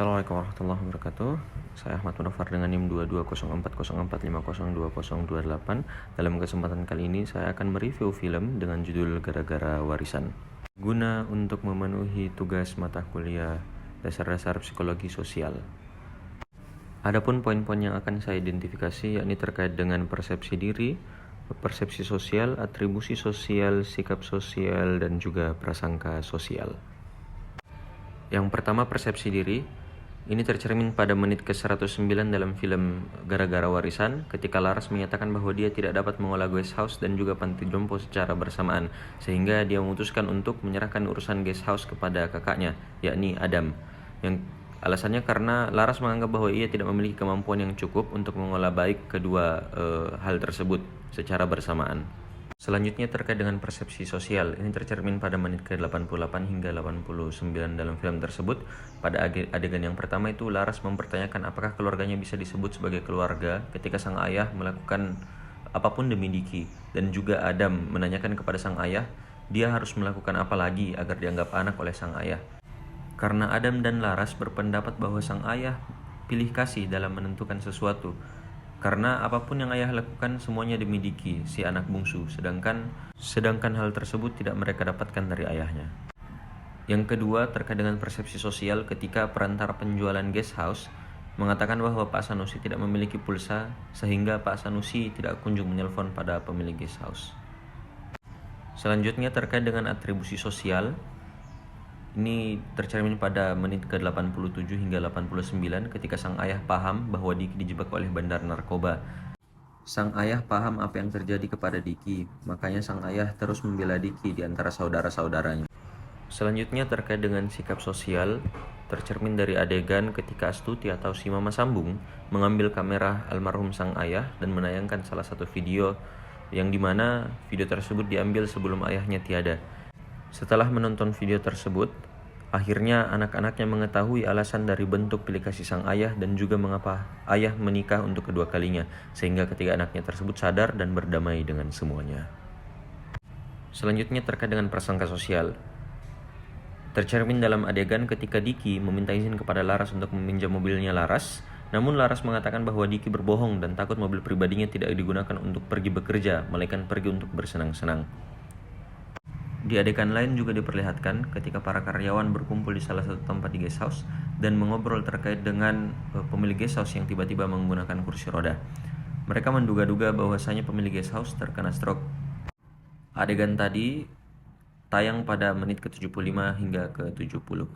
Assalamualaikum warahmatullahi wabarakatuh. Saya Ahmad Munafar dengan NIM 220404505028. Dalam kesempatan kali ini saya akan mereview film dengan judul Gara-Gara Warisan. Guna untuk memenuhi tugas mata kuliah dasar-dasar psikologi sosial. Adapun poin-poin yang akan saya identifikasi yakni terkait dengan persepsi diri, persepsi sosial, atribusi sosial, sikap sosial, dan juga prasangka sosial. Yang pertama, persepsi diri. Ini tercermin pada menit ke-109 dalam film Gara-Gara Warisan, ketika Laras menyatakan bahwa dia tidak dapat mengolah guest house dan juga panti jompo secara bersamaan, sehingga dia memutuskan untuk menyerahkan urusan guest house kepada kakaknya, yakni Adam. Yang alasannya karena Laras menganggap bahwa ia tidak memiliki kemampuan yang cukup untuk mengolah baik kedua hal tersebut secara bersamaan. Selanjutnya terkait dengan persepsi sosial, ini tercermin pada menit ke-88 hingga 89 dalam film tersebut. Pada adegan yang pertama itu, Laras mempertanyakan apakah keluarganya bisa disebut sebagai keluarga ketika sang ayah melakukan apapun demi Diki, dan juga Adam menanyakan kepada sang ayah dia harus melakukan apa lagi agar dianggap anak oleh sang ayah. Karena Adam dan Laras berpendapat bahwa sang ayah pilih kasih dalam menentukan sesuatu, karena apapun yang ayah lakukan semuanya demi Diki, si anak bungsu, sedangkan hal tersebut tidak mereka dapatkan dari ayahnya. Yang kedua, terkait dengan persepsi sosial ketika perantara penjualan guest house mengatakan bahwa Pak Sanusi tidak memiliki pulsa, sehingga Pak Sanusi tidak kunjung menelpon pada pemilik guest house. Selanjutnya terkait dengan atribusi sosial, ini tercermin pada menit ke-87 hingga 89 ketika sang ayah paham bahwa Diki dijebak oleh bandar narkoba. Sang ayah paham apa yang terjadi kepada Diki, makanya sang ayah terus membela Diki di antara saudara-saudaranya. Selanjutnya terkait dengan sikap sosial, tercermin dari adegan ketika Astuti atau si Mama Sambung mengambil kamera almarhum sang ayah dan menayangkan salah satu video yang dimana video tersebut diambil sebelum ayahnya tiada. Setelah menonton video tersebut, akhirnya anak-anaknya mengetahui alasan dari bentuk pilih kasih sang ayah dan juga mengapa ayah menikah untuk kedua kalinya, sehingga ketiga anaknya tersebut sadar dan berdamai dengan semuanya. Selanjutnya terkait dengan prasangka sosial, tercermin dalam adegan ketika Diki meminta izin kepada Laras untuk meminjam mobilnya Laras, namun Laras mengatakan bahwa Diki berbohong dan takut mobil pribadinya tidak digunakan untuk pergi bekerja, melainkan pergi untuk bersenang-senang. Di adegan lain juga diperlihatkan ketika para karyawan berkumpul di salah satu tempat di guest house dan mengobrol terkait dengan pemilik guest house yang tiba-tiba menggunakan kursi roda. Mereka menduga-duga bahwasanya pemilik guest house terkena stroke. Adegan tadi tayang pada menit ke-75 hingga ke-76.